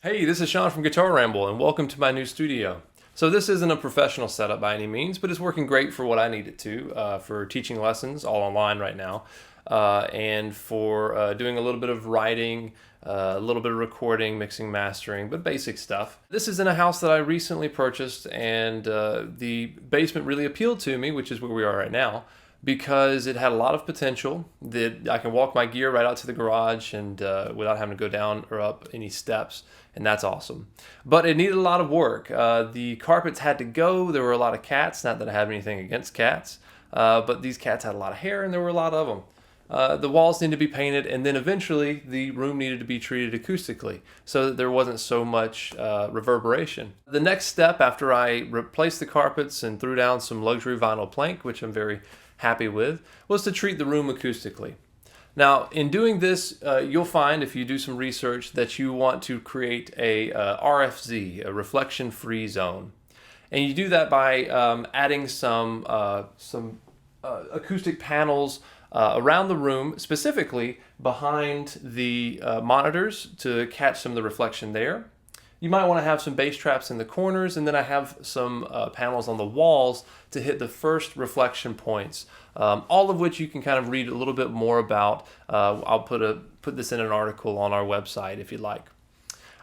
Hey, this is Sean from Guitar Ramble, and welcome to my new studio. So this isn't a professional setup by any means, but it's working great for what I need it to, for teaching lessons, all online right now, and for doing a little bit of writing, a little bit of recording, mixing, mastering, but basic stuff. This is in a house that I recently purchased, and the basement really appealed to me, which is where we are right now, because it had a lot of potential. That I can walk my gear right out to the garage and without having to go down or up any steps, and that's awesome. But it needed a lot of work. The carpets had to go. There were a lot of cats. Not that I have anything against cats, but these cats had a lot of hair, and there were a lot of them. The walls needed to be painted, and then eventually the room needed to be treated acoustically so that there wasn't so much reverberation. The next step after I replaced the carpets and threw down some luxury vinyl plank, which I'm very happy with, was to treat the room acoustically. Now, in doing this, you'll find if you do some research that you want to create a RFZ, a reflection-free zone. And you do that by adding some acoustic panels around the room, specifically behind the monitors to catch some of the reflection there. You might want to have some bass traps in the corners, and then I have some panels on the walls to hit the first reflection points, all of which you can kind of read a little bit more about. I'll put this in an article on our website if you'd like.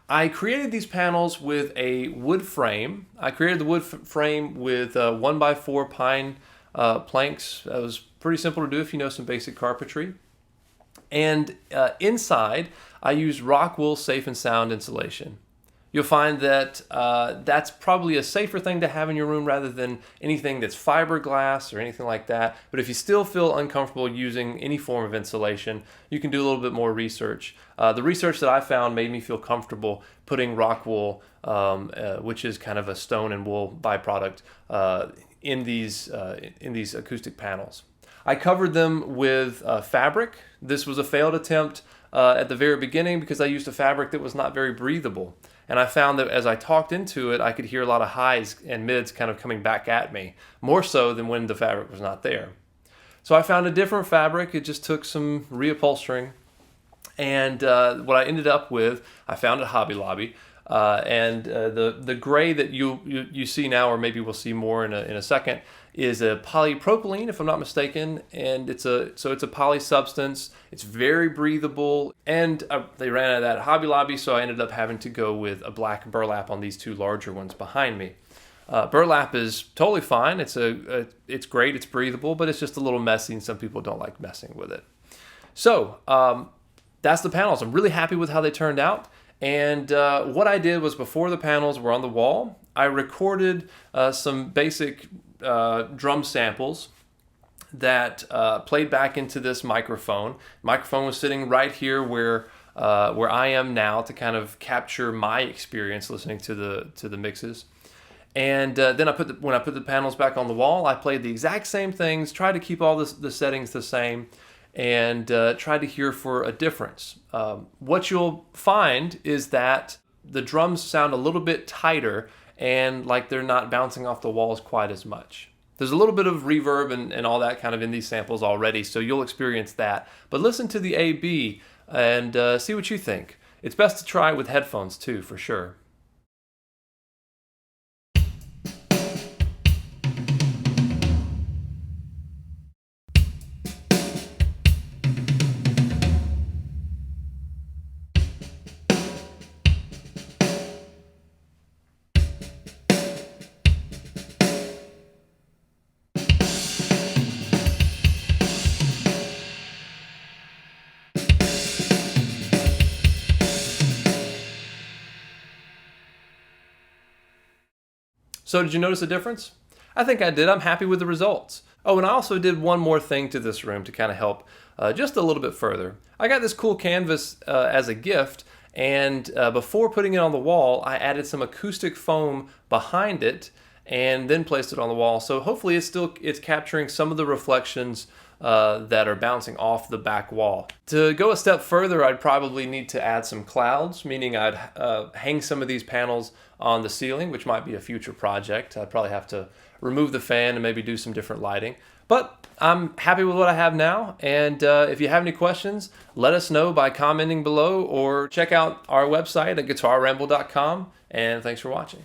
I created these panels with a wood frame. I created the wood frame with 1x4 pine planks. That was pretty simple to do if you know some basic carpentry. And inside, I used rock wool safe and sound insulation. You'll find that that's probably a safer thing to have in your room rather than anything that's fiberglass or anything like that. But if you still feel uncomfortable using any form of insulation, you can do a little bit more research. The research that I found made me feel comfortable putting rock wool, which is kind of a stone and wool byproduct, in these acoustic panels. I covered them with fabric. This was a failed attempt at the very beginning because I used a fabric that was not very breathable. And I found that as I talked into it, I could hear a lot of highs and mids kind of coming back at me, more so than when the fabric was not there. So I found a different fabric. It just took some reupholstering. And what I ended up with, I found at Hobby Lobby. And the gray that you see now, or maybe we'll see more in a second, is a polypropylene, if I'm not mistaken, and it's a poly substance. It's very breathable, and they ran out of that at Hobby Lobby, so I ended up having to go with a black burlap on these two larger ones behind me. Burlap is totally fine. It's great. It's breathable, but it's just a little messy, and some people don't like messing with it. So that's the panels. I'm really happy with how they turned out. And what I did was, before the panels were on the wall, I recorded some basic drum samples that played back into this microphone. The microphone was sitting right here where I am now to kind of capture my experience listening to the mixes. And then when I put the panels back on the wall, I played the exact same things, tried to keep all the settings the same, and try to hear for a difference. What you'll find is that the drums sound a little bit tighter and like they're not bouncing off the walls quite as much. There's a little bit of reverb and all that kind of in these samples already, so you'll experience that. But listen to the A/B and see what you think. It's best to try it with headphones too, for sure. So did you notice a difference? I think I did. I'm happy with the results. Oh, and I also did one more thing to this room to kind of help just a little bit further. I got this cool canvas as a gift, and before putting it on the wall, I added some acoustic foam behind it and then placed it on the wall. So hopefully it's capturing some of the reflections that are bouncing off the back wall. To go a step further, I'd probably need to add some clouds, meaning I'd hang some of these panels on the ceiling, which might be a future project. I'd probably have to remove the fan and maybe do some different lighting. But I'm happy with what I have now, and if you have any questions, let us know by commenting below or check out our website at guitarramble.com, and thanks for watching.